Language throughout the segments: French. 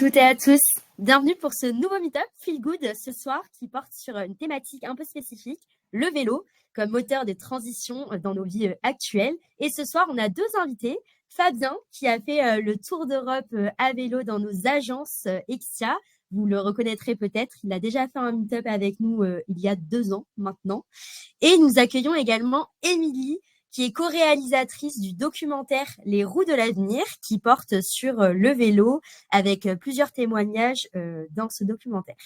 toutes et à tous. Bienvenue pour ce nouveau meet-up Feel Good ce soir qui porte sur une thématique un peu spécifique, le vélo, comme moteur des transitions dans nos vies actuelles. Et ce soir, on a deux invités. Fabien, qui a fait le tour d'Europe à vélo dans nos agences Exia. Vous le reconnaîtrez peut-être, il a déjà fait un meet-up avec nous il y a 2 ans maintenant. Et nous accueillons également Émilie, qui est co-réalisatrice du documentaire Les roues de l'avenir, qui porte sur le vélo, avec plusieurs témoignages dans ce documentaire.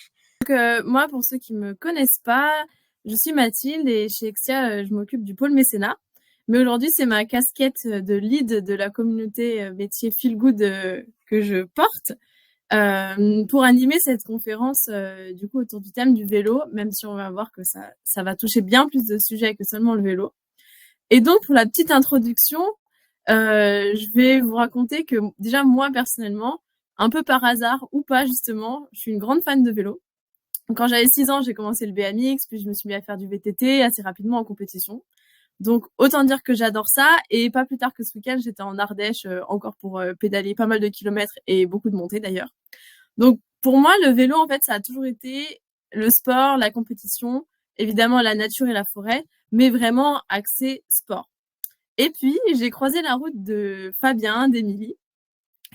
Moi, pour ceux qui me connaissent pas, je suis Mathilde et chez Exia, je m'occupe du pôle mécénat. Mais aujourd'hui, c'est ma casquette de lead de la communauté métier Feel Good que je porte pour animer cette conférence du coup autour du thème du vélo, même si on va voir que ça va toucher bien plus de sujets que seulement le vélo. Et donc, pour la petite introduction, je vais vous raconter que déjà, moi, personnellement, un peu par hasard ou pas, justement, je suis une grande fan de vélo. Quand j'avais 6 ans, j'ai commencé le BMX, puis je me suis mis à faire du VTT assez rapidement en compétition. Donc, autant dire que j'adore ça. Et pas plus tard que ce week-end, j'étais en Ardèche encore pour pédaler pas mal de kilomètres et beaucoup de montées d'ailleurs. Donc, pour moi, le vélo, en fait, ça a toujours été le sport, la compétition, évidemment la nature et la forêt, mais vraiment axé sport. Et puis, j'ai croisé la route de Fabien, d'Émilie,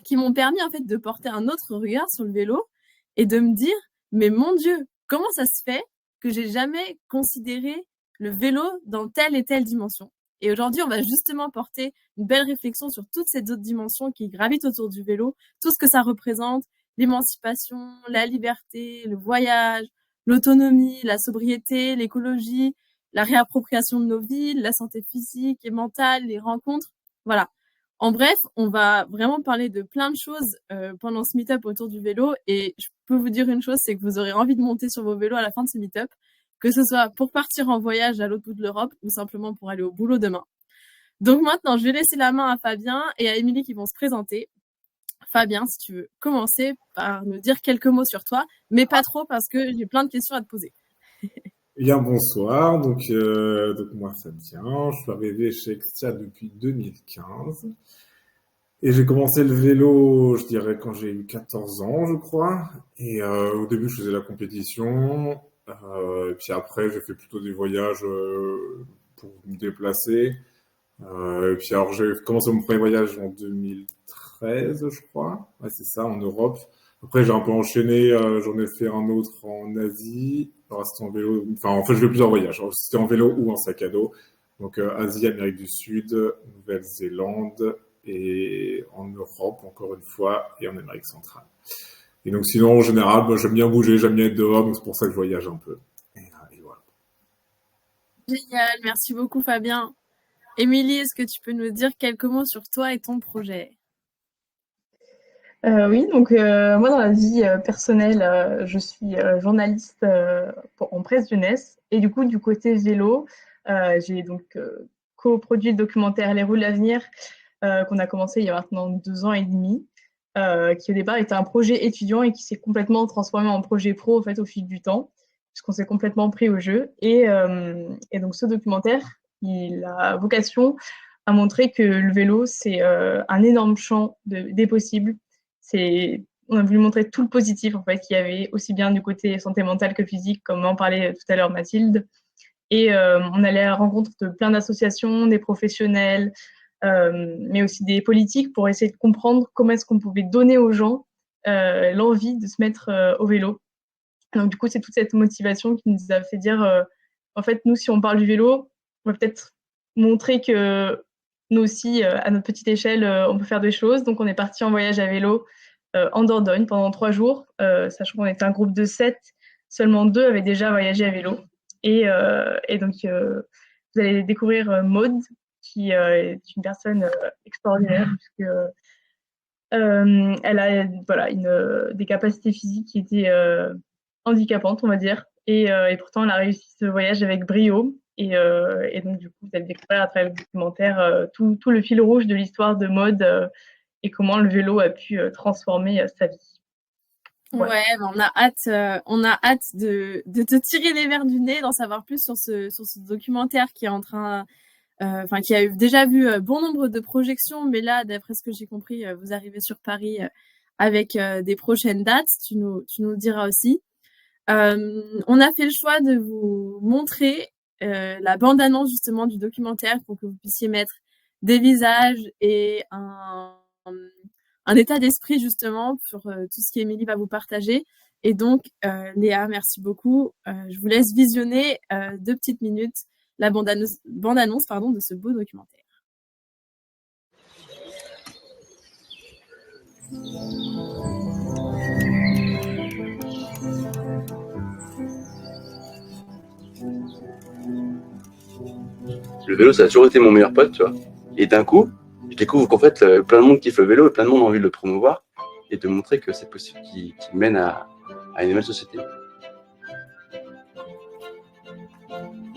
qui m'ont permis en fait de porter un autre regard sur le vélo et de me dire, mais mon Dieu, comment ça se fait que j'ai jamais considéré le vélo dans telle et telle dimension? Et aujourd'hui, on va justement porter une belle réflexion sur toutes ces autres dimensions qui gravitent autour du vélo, tout ce que ça représente, l'émancipation, la liberté, le voyage, l'autonomie, la sobriété, l'écologie, la réappropriation de nos villes, la santé physique et mentale, les rencontres. Voilà. En bref, on va vraiment parler de plein de choses pendant ce meet-up autour du vélo. Et je peux vous dire une chose, c'est que vous aurez envie de monter sur vos vélos à la fin de ce meet-up, que ce soit pour partir en voyage à l'autre bout de l'Europe ou simplement pour aller au boulot demain. Donc maintenant, je vais laisser la main à Fabien et à Émilie qui vont se présenter. Fabien, si tu veux commencer par nous dire quelques mots sur toi, mais pas trop parce que j'ai plein de questions à te poser. Bien, bonsoir. Donc moi, Fabien, je suis arrivé chez Exia depuis 2015. Et j'ai commencé le vélo, je dirais, quand j'ai eu 14 ans, je crois. Et au début, je faisais la compétition. Et puis après, j'ai fait plutôt des voyages pour me déplacer. Et puis alors, j'ai commencé mon premier voyage en 2013, je crois. Ouais, c'est ça, en Europe. Après, j'ai un peu enchaîné. J'en ai fait un autre en Asie. Alors, c'était en vélo. Enfin, en fait, je fais plusieurs voyages. Alors, c'était en vélo ou en sac à dos. Donc, Asie, Amérique du Sud, Nouvelle-Zélande et en Europe, encore une fois, et en Amérique centrale. Et donc, sinon, en général, moi, j'aime bien bouger, j'aime bien être dehors, donc c'est pour ça que je voyage un peu. Et voilà. Génial, merci beaucoup Fabien. Émilie, est-ce que tu peux nous dire quelques mots sur toi et ton projet? Oui, donc moi dans la vie personnelle, je suis journaliste en presse jeunesse et du coup du côté vélo, j'ai donc coproduit le documentaire Les roues de l'avenir qu'on a commencé il y a maintenant 2 ans et demi, qui au départ était un projet étudiant et qui s'est complètement transformé en projet pro en fait au fil du temps, puisqu'on s'est complètement pris au jeu. Et donc ce documentaire, il a vocation à montrer que le vélo c'est un énorme champ des possibles. On a voulu montrer tout le positif en fait qu'il y avait aussi bien du côté santé mentale que physique, comme en parlait tout à l'heure Mathilde. Et on allait à la rencontre de plein d'associations, des professionnels, mais aussi des politiques pour essayer de comprendre comment est-ce qu'on pouvait donner aux gens l'envie de se mettre au vélo. Donc du coup, c'est toute cette motivation qui nous a fait dire, en fait, nous, si on parle du vélo, on va peut-être montrer que nous aussi, à notre petite échelle, on peut faire des choses. Donc on est parti en voyage à vélo en Dordogne pendant 3 jours, sachant qu'on était un groupe de 7, seulement 2 avaient déjà voyagé à vélo. Et donc, vous allez découvrir Maude, qui est une personne extraordinaire, puisque elle a voilà, des capacités physiques qui étaient handicapantes, on va dire. Et pourtant, elle a réussi ce voyage avec brio. Et donc, du coup, vous allez découvrir à travers le documentaire tout le fil rouge de l'histoire de Maude et comment le vélo a pu transformer sa vie. Voilà. Ouais, on a hâte de te tirer les verres du nez, d'en savoir plus sur ce documentaire qui est en train, qui a déjà vu bon nombre de projections, mais là, d'après ce que j'ai compris, vous arrivez sur Paris avec des prochaines dates. Tu nous le diras aussi. On a fait le choix de vous montrer la bande-annonce justement du documentaire pour que vous puissiez mettre des visages et un état d'esprit justement sur tout ce qu'Émilie va vous partager. Et donc, Léa, merci beaucoup. Je vous laisse visionner 2 petites minutes la bande-annonce de ce beau documentaire. Le vélo, ça a toujours été mon meilleur pote, tu vois. Et d'un coup, je découvre qu'en fait, plein de monde kiffe le vélo et plein de monde a envie de le promouvoir et de montrer que c'est possible qu'il mène à une nouvelle société.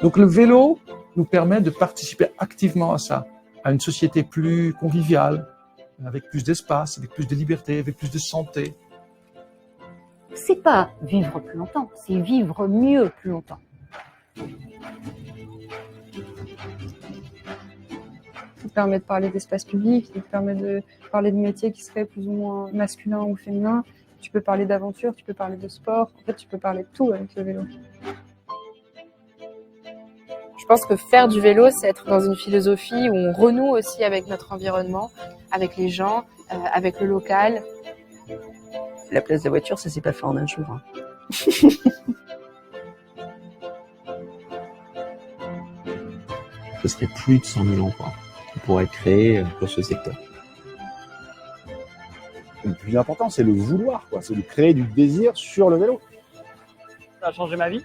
Donc le vélo nous permet de participer activement à ça, à une société plus conviviale, avec plus d'espace, avec plus de liberté, avec plus de santé. C'est pas vivre plus longtemps, c'est vivre mieux plus longtemps. Ça te permet de parler d'espace public, ça te permet de parler de métiers qui seraient plus ou moins masculins ou féminins. Tu peux parler d'aventure, tu peux parler de sport. En fait, tu peux parler de tout avec le vélo. Je pense que faire du vélo, c'est être dans une philosophie où on renoue aussi avec notre environnement, avec les gens, avec le local. La place de la voiture, ça s'est pas fait en un jour. Ce serait plus de 100 000 emplois qui pourraient être créés pour ce secteur. Le plus important, c'est le vouloir, quoi. C'est de créer du désir sur le vélo. Ça a changé ma vie.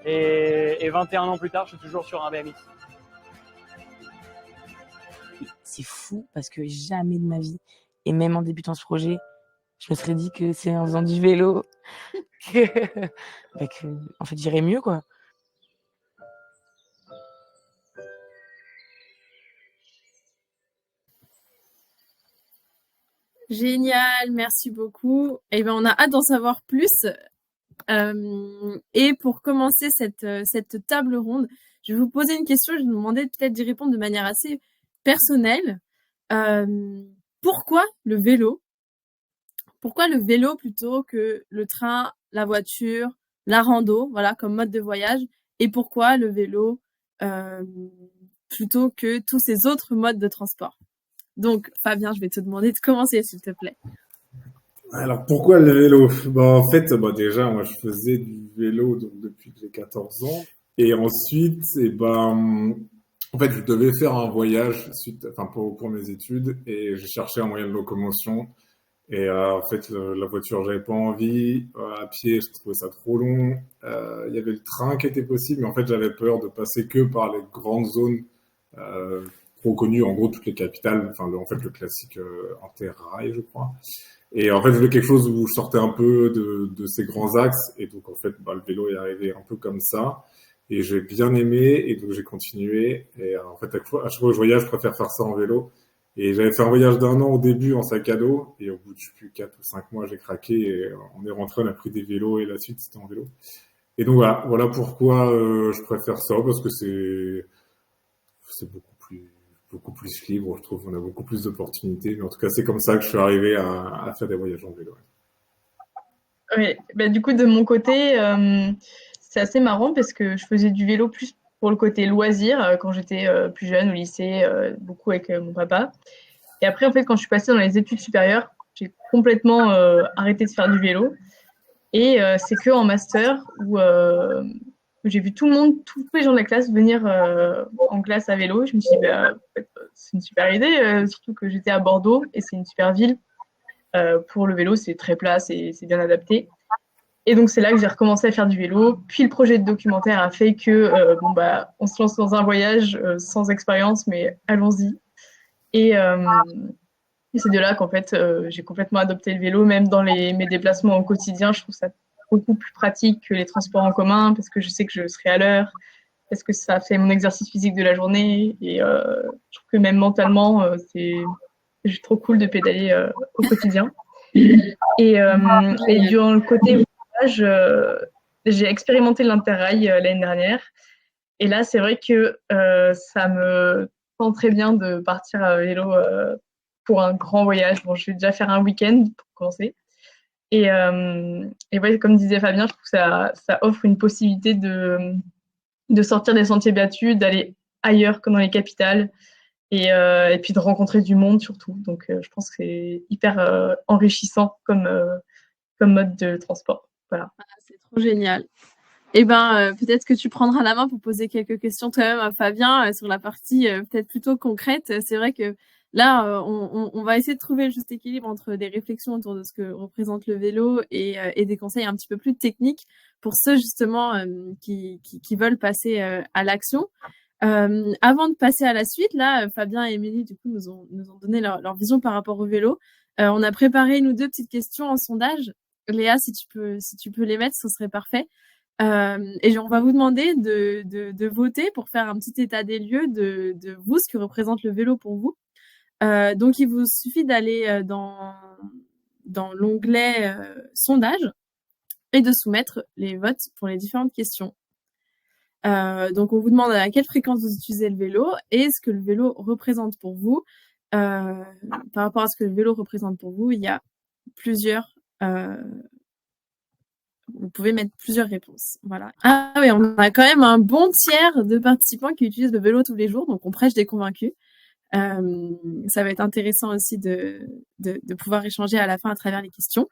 Et 21 ans plus tard, je suis toujours sur un BMX. C'est fou parce que jamais de ma vie, et même en débutant ce projet, je me serais dit que c'est en faisant du vélo que en fait, j'irais mieux, quoi. Génial, merci beaucoup. Et ben, on a hâte d'en savoir plus. Et pour commencer cette table ronde, je vais vous poser une question. Je vais vous demander peut-être d'y répondre de manière assez personnelle. Pourquoi le vélo? Pourquoi le vélo plutôt que le train, la voiture, la rando, voilà, comme mode de voyage? Et pourquoi le vélo plutôt que tous ces autres modes de transport? Donc, Fabien, je vais te demander de commencer, s'il te plaît. Alors, pourquoi le vélo? En fait, déjà, moi, je faisais du vélo donc, depuis que j'ai 14 ans. Et ensuite, en fait, je devais faire un voyage pour mes études et j'ai cherché un moyen de locomotion. Et en fait, la voiture, j'avais pas envie. À pied, je trouvais ça trop long. Il y avait le train qui était possible, mais en fait, j'avais peur de passer que par les grandes zones trop connues, en gros, toutes les capitales. En fait, le classique Interrail, je crois. Et en fait, je voulais quelque chose où je sortais un peu de ces grands axes. Et donc, en fait, le vélo est arrivé un peu comme ça. Et j'ai bien aimé. Et donc, j'ai continué. Et en fait, à chaque fois que je voyage, je préfère faire ça en vélo. Et j'avais fait un voyage d'1 an au début en sac à dos. Et au bout de, je sais plus, 4 ou 5 mois, j'ai craqué. Et on est rentré, on a pris des vélos. Et la suite, c'était en vélo. Et donc, voilà pourquoi je préfère ça. Parce que c'est beaucoup plus libre, je trouve. On a beaucoup plus d'opportunités. Mais en tout cas, c'est comme ça que je suis arrivé à faire des voyages en vélo. Oui, du coup, de mon côté, c'est assez marrant parce que je faisais du vélo plus pour le côté loisir quand j'étais plus jeune au lycée, beaucoup avec mon papa. Et après, en fait, quand je suis passée dans les études supérieures, j'ai complètement arrêté de faire du vélo. Et c'est qu'en master où j'ai vu tous les gens de la classe venir en classe à vélo. Je me suis dit, en fait, c'est une super idée, surtout que j'étais à Bordeaux et c'est une super ville. Pour le vélo, c'est très plat, c'est bien adapté. Et donc, c'est là que j'ai recommencé à faire du vélo. Puis, le projet de documentaire a fait que, on se lance dans un voyage sans expérience, mais allons-y. Et c'est de là qu'en fait, j'ai complètement adopté le vélo, même dans mes déplacements au quotidien. Je trouve ça beaucoup plus pratique que les transports en commun parce que je sais que je serai à l'heure, parce que ça fait mon exercice physique de la journée. Et je trouve que même mentalement, c'est trop cool de pédaler au quotidien. Et durant le côté voyage, j'ai expérimenté l'Interrail l'année dernière. Et là, c'est vrai que ça me tente très bien de partir à vélo pour un grand voyage. Bon, je vais déjà faire un week-end pour commencer. Et ouais, comme disait Fabien, je trouve que ça offre une possibilité de sortir des sentiers battus, d'aller ailleurs que dans les capitales et puis de rencontrer du monde surtout. Donc, je pense que c'est hyper enrichissant comme mode de transport. Voilà. Ah, c'est trop génial. Eh ben, peut-être que tu prendras la main pour poser quelques questions toi-même à Fabien sur la partie peut-être plutôt concrète. C'est vrai que là, on va essayer de trouver le juste équilibre entre des réflexions autour de ce que représente le vélo et des conseils un petit peu plus techniques pour ceux justement qui veulent passer à l'action. Avant de passer à la suite, là, Fabien et Émilie, du coup, nous ont donné leur vision par rapport au vélo. On a préparé une ou deux petites questions en sondage. Léa, si tu peux les mettre, ce serait parfait. Et on va vous demander de voter pour faire un petit état des lieux de vous, ce que représente le vélo pour vous. Donc, il vous suffit d'aller dans l'onglet sondage et de soumettre les votes pour les différentes questions. Donc, on vous demande à quelle fréquence vous utilisez le vélo et ce que le vélo représente pour vous. Par rapport à ce que le vélo représente pour vous, il y a plusieurs... vous pouvez mettre plusieurs réponses. Voilà. Ah oui, on a quand même un bon tiers de participants qui utilisent le vélo tous les jours, donc on prêche des convaincus. Ça va être intéressant aussi de pouvoir échanger à la fin à travers les questions.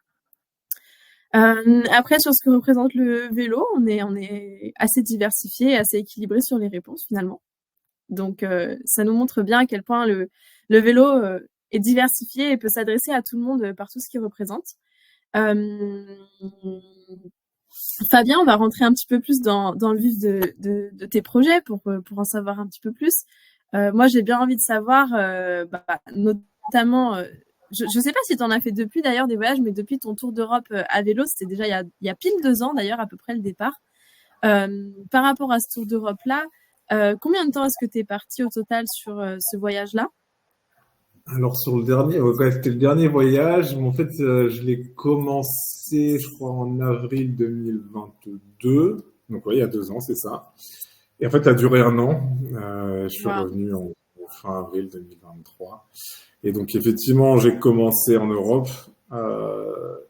Après, sur ce que représente le vélo, on est assez diversifié, assez équilibré sur les réponses finalement. Donc, ça nous montre bien à quel point le vélo est diversifié et peut s'adresser à tout le monde par tout ce qu'il représente. Fabien, on va rentrer un petit peu plus dans le vif de tes projets pour en savoir un petit peu plus. Moi, j'ai bien envie de savoir, notamment, je sais pas si tu en as fait depuis d'ailleurs des voyages, mais depuis ton tour d'Europe à vélo, c'était déjà il y a pile 2 ans d'ailleurs, à peu près le départ. Par rapport à ce tour d'Europe-là, combien de temps est-ce que tu es parti au total sur ce voyage-là? Alors sur le dernier, ouais, c'était le dernier voyage, mais en fait je l'ai commencé je crois en avril 2022, donc ouais, il y a 2 ans, c'est ça. Et en fait ça a duré 1 an, je suis revenu en fin avril 2023. Et donc effectivement j'ai commencé en Europe,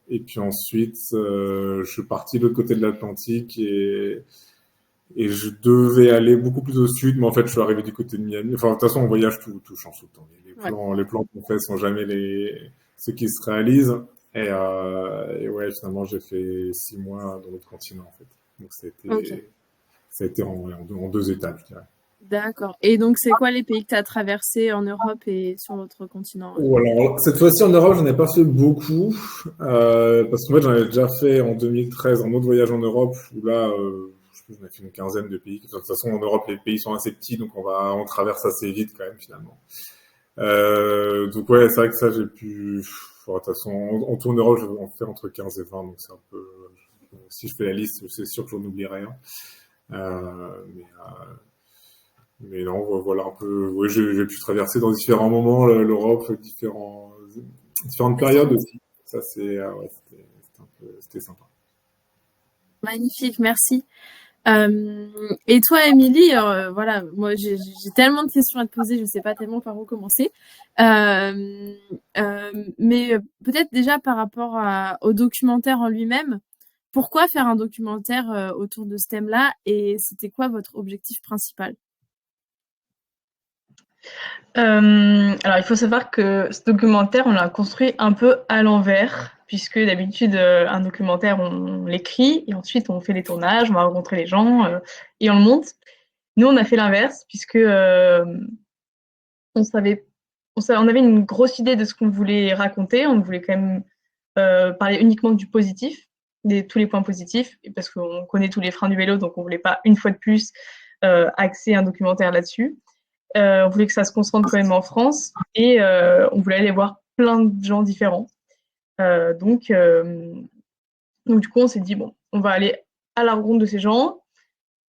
et puis ensuite je suis parti de l'autre côté de l'Atlantique et je devais aller beaucoup plus au sud, mais en fait, je suis arrivé du côté de Miami. Enfin, de toute façon, on voyage, tout change tout le temps. Les plans qu'on fait sont jamais ceux qui se réalisent. Et ouais, finalement, j'ai fait 6 mois dans l'autre continent, en fait. Donc, ça a été en 2 étapes, je dirais. D'accord. Et donc, c'est quoi les pays que tu as traversés en Europe et sur l'autre continent? Alors, cette fois-ci, en Europe, j'en ai pas fait beaucoup. Parce qu'en fait, j'en avais déjà fait en 2013 un autre voyage en Europe où là, on a fait une 15aine de pays. De toute façon, en Europe, les pays sont assez petits, donc on traverse assez vite quand même, finalement. Donc ouais, c'est vrai que ça, j'ai pu... de toute façon, en tour en Europe, on fait entre 15 et 20, donc c'est un peu... Si je fais la liste, c'est sûr que j'en oublie rien. Mais non, voilà un peu... Ouais, j'ai pu traverser dans différents moments l'Europe, différentes périodes aussi. Ça, c'était sympa. Magnifique, merci. Et toi, Émilie, voilà, moi j'ai tellement de questions à te poser, je sais pas tellement par où commencer. Mais peut-être déjà par rapport au documentaire en lui-même, pourquoi faire un documentaire autour de ce thème-là et c'était quoi votre objectif principal? Alors, il faut savoir que ce documentaire, on l'a construit un peu à l'envers, puisque d'habitude, un documentaire, on l'écrit et ensuite on fait les tournages, on va rencontrer les gens et on le monte. Nous, on a fait l'inverse, puisque on avait une grosse idée de ce qu'on voulait raconter. On voulait quand même parler uniquement du positif, tous les points positifs, parce qu'on connaît tous les freins du vélo, donc on voulait pas une fois de plus axer un documentaire là-dessus. On voulait que ça se concentre quand même en France et on voulait aller voir plein de gens différents. Donc du coup, on s'est dit, bon, on va aller à la rencontre de ces gens.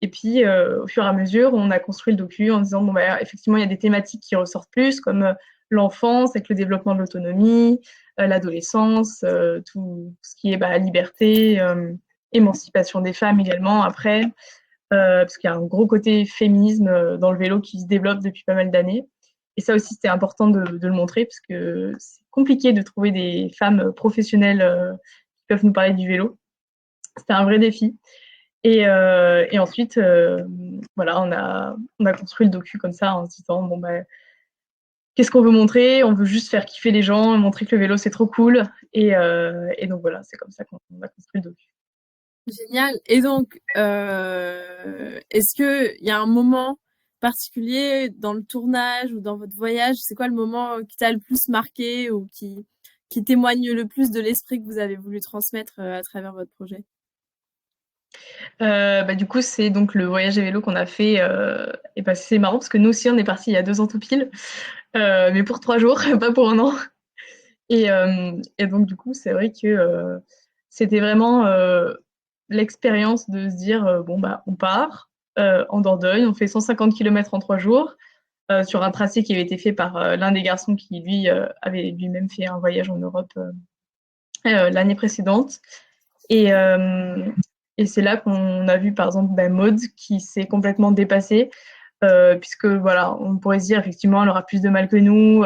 Et puis, au fur et à mesure, on a construit le docu en disant, bon, bah, effectivement, il y a des thématiques qui ressortent plus, comme l'enfance avec le développement de l'autonomie, l'adolescence, tout ce qui est liberté, émancipation des femmes également après. Parce qu'il y a un gros côté féminisme dans le vélo qui se développe depuis pas mal d'années. Et ça aussi, c'était important de le montrer parce que c'est compliqué de trouver des femmes professionnelles qui peuvent nous parler du vélo. C'était un vrai défi. Et ensuite, voilà, on a construit le docu comme ça en se disant, bon, bah, qu'est-ce qu'on veut montrer? On veut juste faire kiffer les gens, montrer que le vélo, c'est trop cool. Et donc, voilà, c'est comme ça qu'on a construit le docu. Génial. Et donc, est-ce qu'il y a un moment particulier dans le tournage ou dans votre voyage? C'est quoi le moment qui t'a le plus marqué ou qui témoigne le plus de l'esprit que vous avez voulu transmettre à travers votre projet? Bah, du coup, c'est donc le voyage à vélo qu'on a fait. Et bah, c'est marrant parce que nous aussi, on est partis il y a 2 ans tout pile, mais pour 3 jours, pas pour 1 an. Et donc, du coup, c'est vrai que c'était vraiment l'expérience de se dire bon, bah, on part en Dordogne, on fait 150 km en 3 jours sur un tracé qui avait été fait par l'un des garçons qui, lui, avait lui-même fait un voyage en Europe l'année précédente. Et c'est là qu'on a vu, par exemple, Maud qui s'est complètement dépassée, puisque voilà, on pourrait se dire effectivement, elle aura plus de mal que nous.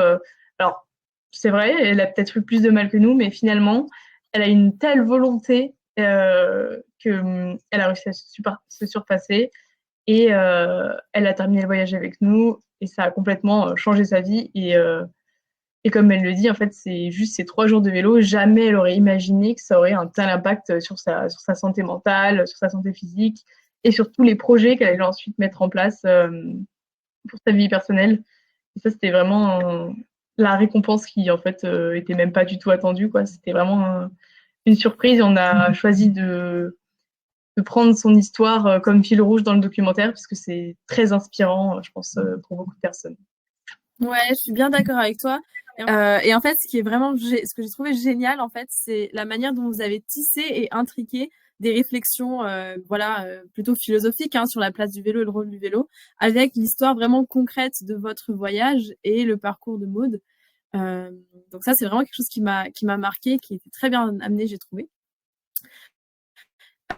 Alors, c'est vrai, elle a peut-être eu plus de mal que nous, mais finalement, elle a une telle volonté qu'elle a réussi à se surpasser. Et elle a terminé le voyage avec nous, et ça a complètement changé sa vie. Et comme elle le dit, en fait, c'est juste ces 3 jours de vélo. Jamais elle aurait imaginé que ça aurait un tel impact sur sa santé mentale, sur sa santé physique et sur tous les projets qu'elle allait ensuite mettre en place pour sa vie personnelle. Et ça, c'était vraiment la récompense qui, en fait, était même pas du tout attendue, quoi. C'était vraiment une surprise. On a choisi de prendre son histoire comme fil rouge dans le documentaire parce que c'est très inspirant, je pense, pour beaucoup de personnes. Ouais, je suis bien d'accord avec toi. Et en fait, ce qui est vraiment, ce que j'ai trouvé génial, en fait, c'est la manière dont vous avez tissé et intriqué des réflexions, voilà, plutôt philosophiques, hein, sur la place du vélo et le rôle du vélo, avec l'histoire vraiment concrète de votre voyage et le parcours de Maud. Donc ça, c'est vraiment quelque chose qui m'a marqué, qui était très bien amené, j'ai trouvé.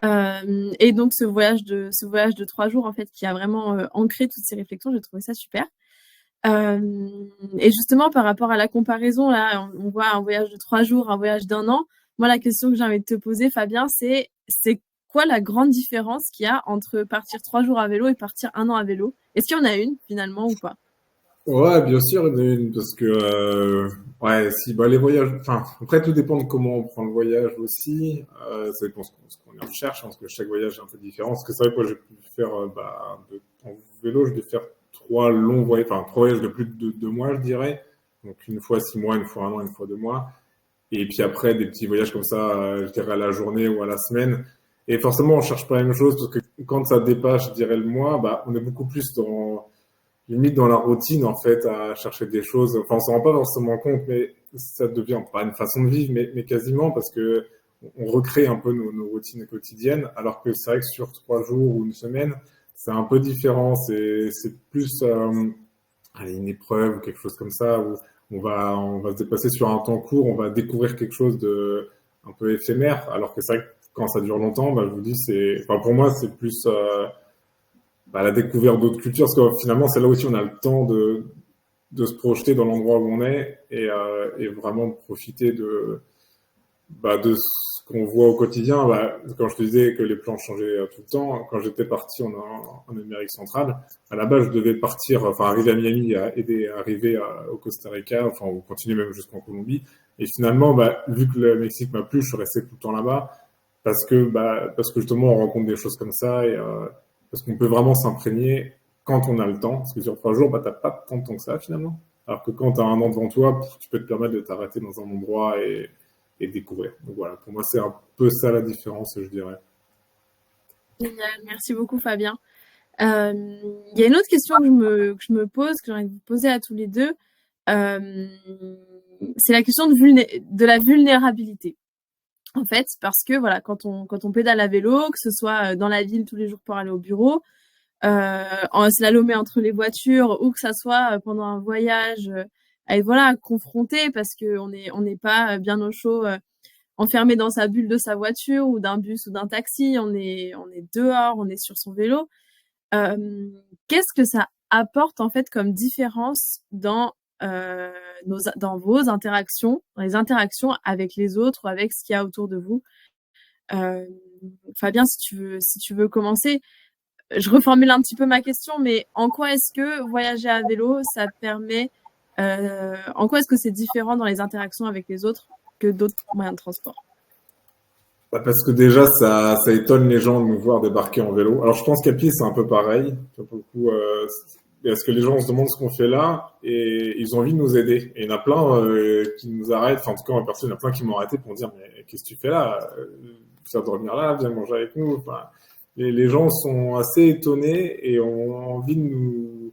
Et donc ce voyage de 3 jours, en fait, qui a vraiment ancré toutes ces réflexions, j'ai trouvé ça super. Et justement, par rapport à la comparaison, là, on voit un voyage de 3 jours, un voyage d'1 an. Moi, la question que j'ai envie de te poser, Fabien, c'est quoi la grande différence qu'il y a entre partir 3 jours à vélo et partir 1 an à vélo? Est-ce qu'il y en a une, finalement, ou pas? Ouais, bien sûr, il y en a une, parce que, ouais, si, bah, les voyages, enfin, après, tout dépend de comment on prend le voyage aussi, ça dépend ce qu'on en recherche, hein, parce que chaque voyage est un peu différent, parce que c'est vrai que moi, j'ai pu faire, bah, en vélo, je vais faire 3 longs voyages, enfin, 3 voyages de plus de 2 mois, je dirais, donc une fois 6 mois, une fois 1 an, une fois 2 mois, et puis après, des petits voyages comme ça, je dirais à la journée ou à la semaine, et forcément, on cherche pas la même chose, parce que quand ça dépasse, je dirais, le mois, bah, on est beaucoup plus limite dans la routine, en fait, à chercher des choses. Enfin, on s'en rend pas forcément compte, mais ça devient pas une façon de vivre, mais quasiment, parce que on recrée un peu nos routines quotidiennes, alors que c'est vrai que sur 3 jours ou une semaine, c'est un peu différent. C'est plus allez, une épreuve ou quelque chose comme ça, où on va se déplacer sur un temps court, on va découvrir quelque chose de un peu éphémère, alors que c'est vrai que quand ça dure longtemps, bah, je vous dis, enfin, pour moi, c'est plus bah, la découverte d'autres cultures, parce que finalement, c'est là aussi on a le temps de se projeter dans l'endroit où on est et vraiment de profiter de ce qu'on voit au quotidien. Bah, quand je te disais que les plans changeaient tout le temps, quand j'étais parti en Amérique centrale, à la base, je devais partir, enfin, arriver à Miami, arriver au Costa Rica, enfin, ou continuer même jusqu'en Colombie. Et finalement, bah, vu que le Mexique m'a plu, je suis resté tout le temps là-bas parce que justement, on rencontre des choses comme ça et parce qu'on peut vraiment s'imprégner quand on a le temps. Parce que sur 3 jours, bah, t'as pas tant de temps que ça, finalement. Alors que quand t'as 1 an devant toi, tu peux te permettre de t'arrêter dans un endroit et découvrir. Donc voilà, pour moi, c'est un peu ça la différence, je dirais. Génial, merci beaucoup, Fabien. Il y a une autre question que je me pose, que j'ai envie de vous poser à tous les deux. C'est la question de la vulnérabilité. En fait, parce que voilà, quand on pédale à vélo, que ce soit dans la ville tous les jours pour aller au bureau, en slalomé entre les voitures, ou que ça soit pendant un voyage, à être voilà confronté parce que on n'est pas bien au chaud, enfermé dans sa bulle de sa voiture ou d'un bus ou d'un taxi. On est dehors, on est sur son vélo. Qu'est-ce que ça apporte en fait comme différence dans dans vos interactions, dans les interactions avec les autres ou avec ce qu'il y a autour de vous. Fabien, si tu veux commencer, je reformule un petit peu ma question, mais en quoi est-ce que voyager à vélo, ça te permet, en quoi est-ce que c'est différent dans les interactions avec les autres que d'autres moyens de transport? Parce que déjà, ça étonne les gens de nous voir débarquer en vélo. Alors, je pense qu'à pied, c'est un peu pareil. Pour le coup, parce que les gens se demandent ce qu'on fait là et ils ont envie de nous aider. Et il y en a plein qui nous arrêtent. Enfin, en tout cas, en personne, il y en a plein qui m'ont arrêté pour me dire mais qu'est-ce que tu fais là? Viens dormir là, viens manger avec nous. Enfin, les gens sont assez étonnés et ont envie de nous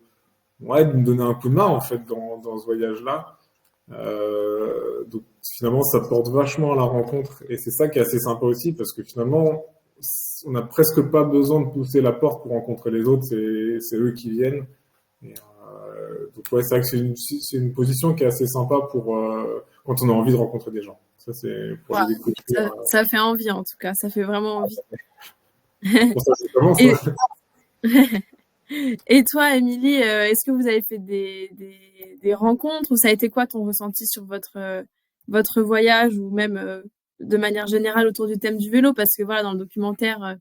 donner un coup de main en fait dans ce voyage-là. Donc finalement, ça porte vachement à la rencontre et c'est ça qui est assez sympa aussi parce que finalement, on n'a presque pas besoin de pousser la porte pour rencontrer les autres. C'est eux qui viennent. Et, donc ouais, c'est vrai que c'est une position qui est assez sympa pour quand on a envie de rencontrer des gens. Ça c'est pour les découvrir. Ça fait envie en tout cas, ça fait vraiment envie. Pour ça, c'est comment ça. Et toi, Émilie, est-ce que vous avez fait des rencontres ou ça a été quoi ton ressenti sur votre voyage ou même de manière générale autour du thème du vélo? Parce que voilà, dans le documentaire,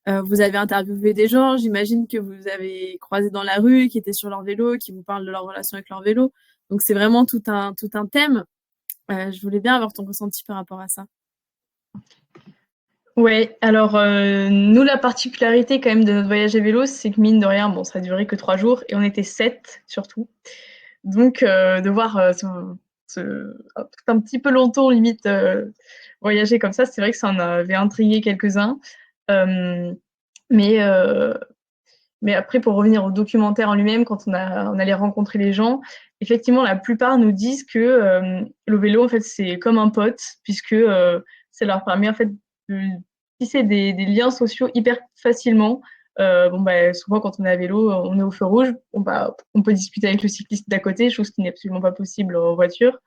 vous avez interviewé des gens, j'imagine que vous avez croisé dans la rue, qui étaient sur leur vélo, qui vous parlent de leur relation avec leur vélo. Donc c'est vraiment tout un thème. Je voulais bien avoir ton ressenti par rapport à ça. Ouais, alors nous, la particularité quand même de notre voyage à vélo, c'est que mine de rien, bon, ça a duré que 3 jours et on était 7 surtout. Donc de voir un petit peu longtemps limite voyager comme ça, c'est vrai que ça en avait intrigué quelques-uns. Mais après, pour revenir au documentaire en lui-même, quand on allait rencontrer les gens, effectivement, la plupart nous disent que le vélo, en fait, c'est comme un pote, puisque ça leur permet en fait de tisser des liens sociaux hyper facilement. Souvent, quand on est à vélo, on est au feu rouge, on peut discuter avec le cycliste d'à côté, chose qui n'est absolument pas possible en voiture.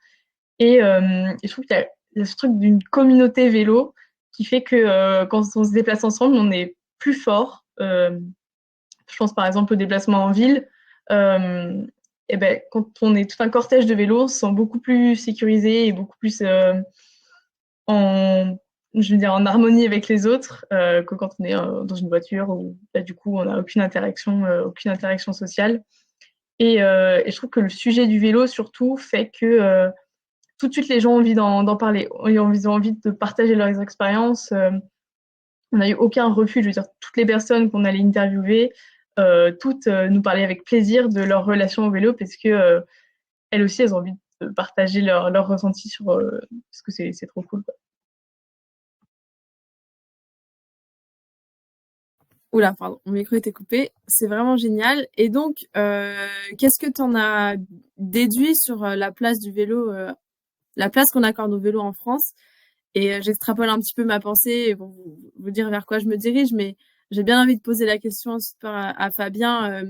Et je trouve qu'il y a ce truc d'une communauté vélo qui fait que quand on se déplace ensemble, on est plus fort. Je pense par exemple au déplacement en ville. Quand on est tout un cortège de vélos, on se sent beaucoup plus sécurisé et beaucoup plus en harmonie avec les autres que quand on est dans une voiture où du coup on n'a aucune interaction sociale. Et je trouve que le sujet du vélo surtout fait que tout de suite les gens ont envie d'en parler, ils ont envie de partager leurs expériences. On n'a eu aucun refus, je veux dire, toutes les personnes qu'on allait interviewer, toutes nous parlaient avec plaisir de leur relation au vélo parce que elles aussi, elles ont envie de partager leur ressenti sur parce que c'est trop cool, quoi. Oula, pardon, mon micro était coupé. C'est vraiment génial. Et donc, qu'est-ce que tu en as déduit sur la place du vélo, la place qu'on accorde au vélo en France? Et j'extrapole un petit peu ma pensée pour vous dire vers quoi je me dirige, mais j'ai bien envie de poser la question ensuite à Fabien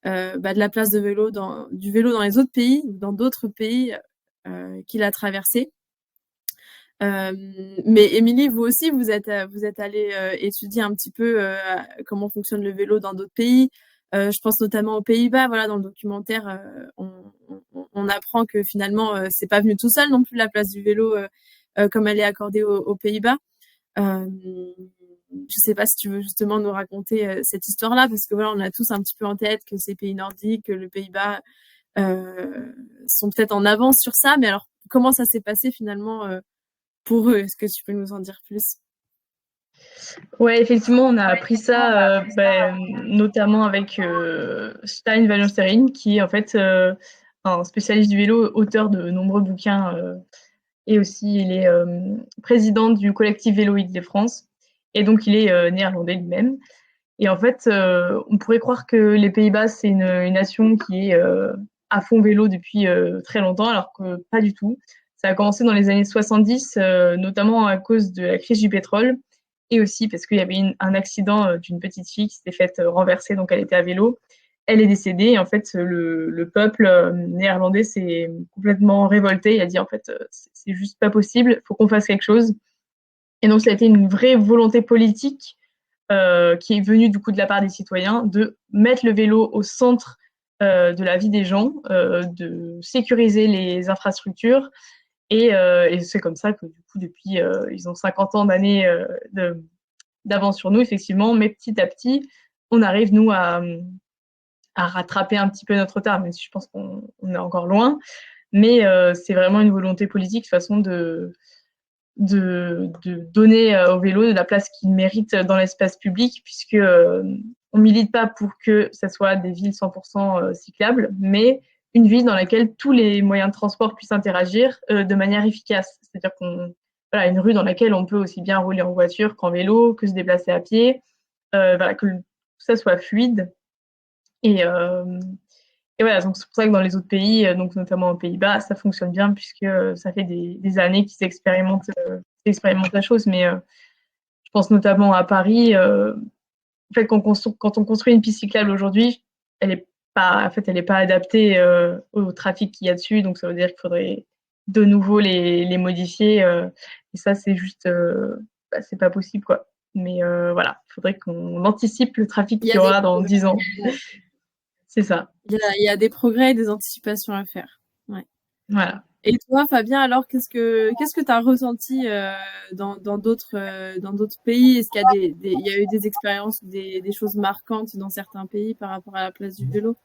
de la place du vélo dans les autres pays, dans d'autres pays qu'il a traversés. Mais Émilie, vous aussi, vous êtes allée étudier un petit peu comment fonctionne le vélo dans d'autres pays. Je pense notamment aux Pays-Bas. Voilà, dans le documentaire, on apprend que finalement, c'est pas venu tout seul non plus la place du vélo comme elle est accordée aux Pays-Bas. Je sais pas si tu veux justement nous raconter cette histoire-là, parce que voilà, on a tous un petit peu en tête que ces pays nordiques, que le Pays-Bas sont peut-être en avance sur ça. Mais alors, comment ça s'est passé finalement pour eux? Est-ce que tu peux nous en dire plus? Ouais, effectivement, on a appris ça notamment avec Stein Wallenstein, qui est en fait un spécialiste du vélo, auteur de nombreux bouquins, et aussi il est président du collectif Vélo Île-de-France, et donc il est néerlandais lui-même. Et en fait, on pourrait croire que les Pays-Bas, c'est une nation qui est à fond vélo depuis très longtemps, alors que pas du tout. Ça a commencé dans les années 70, notamment à cause de la crise du pétrole, et aussi parce qu'il y avait un accident d'une petite fille qui s'était faite renverser, donc elle était à vélo. Elle est décédée, et en fait, le peuple néerlandais s'est complètement révolté. Il a dit, en fait, c'est juste pas possible, il faut qu'on fasse quelque chose. Et donc, ça a été une vraie volonté politique qui est venue du coup de la part des citoyens de mettre le vélo au centre de la vie des gens, de sécuriser les infrastructures. Et c'est comme ça que du coup, depuis, ils ont 50 ans d'avance sur nous, effectivement, mais petit à petit, on arrive, nous, à rattraper un petit peu notre retard, même si je pense qu'on est encore loin. Mais c'est vraiment une volonté politique, de façon de donner au vélo de la place qu'il mérite dans l'espace public, puisque on milite pas pour que ça soit des villes 100% cyclables, mais une ville dans laquelle tous les moyens de transport puissent interagir de manière efficace. C'est-à-dire voilà, une rue dans laquelle on peut aussi bien rouler en voiture qu'en vélo, que se déplacer à pied, voilà, que tout ça soit fluide. Et voilà, donc c'est pour ça que dans les autres pays, donc notamment aux Pays-Bas, ça fonctionne bien, puisque ça fait des années qu'ils expérimentent la chose. Mais je pense notamment à Paris. En fait, quand on construit une piste cyclable aujourd'hui, elle est pas adaptée au trafic qu'il y a dessus. Donc ça veut dire qu'il faudrait de nouveau les modifier. Et ça, c'est juste, c'est pas possible, quoi. Mais voilà, il faudrait qu'on anticipe le trafic qu'il y aura dans 10 ans. C'est ça. Il y a des progrès et des anticipations à faire. Ouais. Voilà. Et toi, Fabien, alors qu'est-ce que tu as ressenti dans d'autres pays? Est-ce qu'il y a eu des expériences, des choses marquantes dans certains pays par rapport à la place du vélo?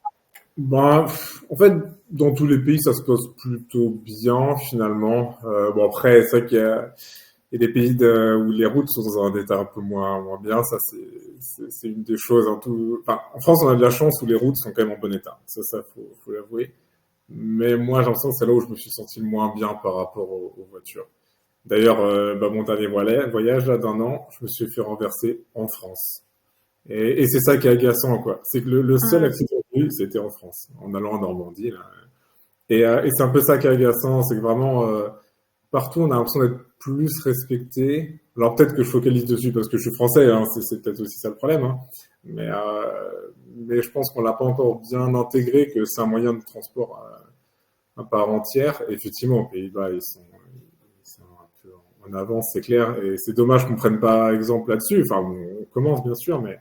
Ben, en fait, dans tous les pays, ça se passe plutôt bien, finalement. Bon, après, c'est vrai qu'il y a des pays où les routes sont dans un état un peu moins bien. Ça, c'est une des choses. Enfin, en France, on a de la chance où les routes sont quand même en bon état. Ça, faut l'avouer. Mais moi, j'ai l'impression que c'est là où je me suis senti le moins bien par rapport aux voitures. D'ailleurs, mon dernier voyage là d'un an, je me suis fait renverser en France. Et c'est ça qui est agaçant, quoi. C'est que le seul accident que j'ai eu, c'était en France, en allant en Normandie, là. Et c'est un peu ça qui est agaçant, c'est que vraiment, partout, on a l'impression d'être plus respecté. Alors peut-être que je focalise dessus parce que je suis français, hein, c'est peut-être aussi ça le problème, hein. Mais je pense qu'on l'a pas encore bien intégré, que c'est un moyen de transport à part entière. Et effectivement, aux Pays-Bas, ils sont un peu en avance, c'est clair. Et c'est dommage qu'on prenne pas exemple là-dessus. Enfin, on commence bien sûr, mais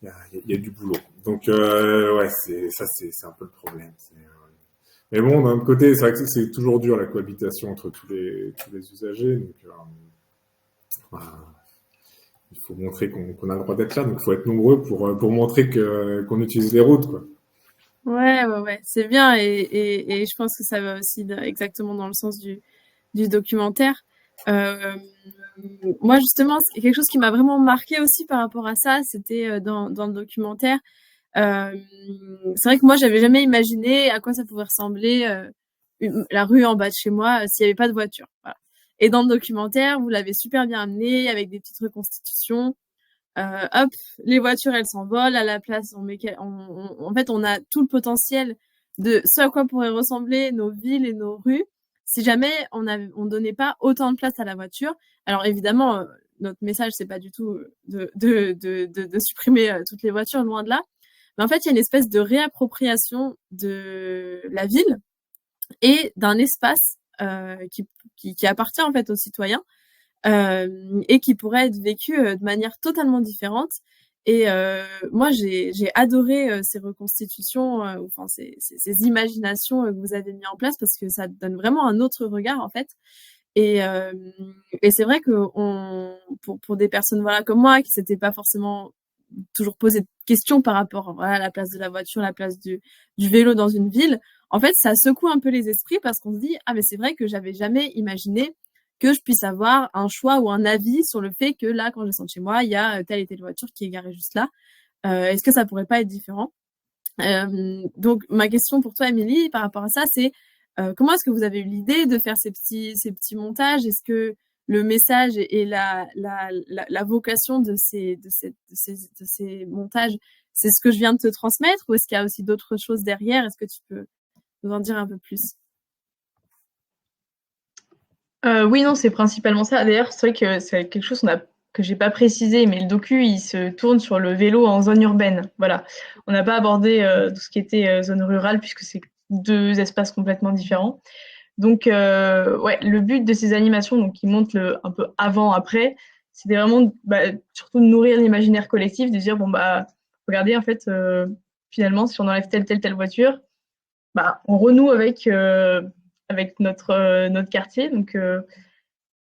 il y a du boulot. Donc ouais, c'est un peu le problème. Mais bon, d'un autre côté, c'est vrai que c'est toujours dur la cohabitation entre tous les usagers. Donc voilà. Il faut montrer qu'on a le droit d'être là, donc il faut être nombreux pour montrer qu'on utilise les routes, quoi. Ouais, c'est bien, et je pense que ça va aussi exactement dans le sens du documentaire. Moi, justement, c'est quelque chose qui m'a vraiment marqué aussi par rapport à ça, c'était dans le documentaire. C'est vrai que moi, j'avais jamais imaginé à quoi ça pouvait ressembler la rue en bas de chez moi s'il n'y avait pas de voiture. Voilà. Et dans le documentaire, vous l'avez super bien amené avec des petites reconstitutions. Hop, les voitures, elles s'envolent. À la place, en fait, on a tout le potentiel de ce à quoi pourraient ressembler nos villes et nos rues si jamais on donnait pas autant de place à la voiture. Alors évidemment, notre message, c'est pas du tout de supprimer toutes les voitures, loin de là. Mais en fait, il y a une espèce de réappropriation de la ville et d'un espace qui appartient en fait aux citoyens et qui pourrait être vécu de manière totalement différente. Et moi, j'ai adoré ces reconstitutions, enfin ces imaginations que vous avez mis en place, parce que ça donne vraiment un autre regard en fait. Et c'est vrai que pour des personnes voilà comme moi qui s'étaient pas forcément toujours posé de questions par rapport à la place de la voiture, la place du vélo dans une ville, en fait, ça secoue un peu les esprits, parce qu'on se dit ah mais c'est vrai que j'avais jamais imaginé que je puisse avoir un choix ou un avis sur le fait que là, quand je descends de chez moi, il y a telle et telle voiture qui est garée juste là. Est-ce que ça pourrait pas être différent? Donc ma question pour toi, Émilie, par rapport à ça, c'est comment est-ce que vous avez eu l'idée de faire ces petits montages? Est-ce que le message et la vocation de ces montages, c'est ce que je viens de te transmettre, ou est-ce qu'il y a aussi d'autres choses derrière? Est-ce que tu peux nous en dire un peu plus? Oui, non, c'est principalement ça. D'ailleurs, c'est vrai que c'est quelque chose que j'ai pas précisé, mais le docu, il se tourne sur le vélo en zone urbaine. Voilà. On n'a pas abordé tout ce qui était zone rurale, puisque c'est deux espaces complètement différents. Donc, ouais, le but de ces animations, donc qui montrent un peu avant-après, c'était vraiment surtout de nourrir l'imaginaire collectif, de dire bon bah regardez, en fait, finalement, si on enlève telle voiture, bah, on renoue avec notre quartier. Donc,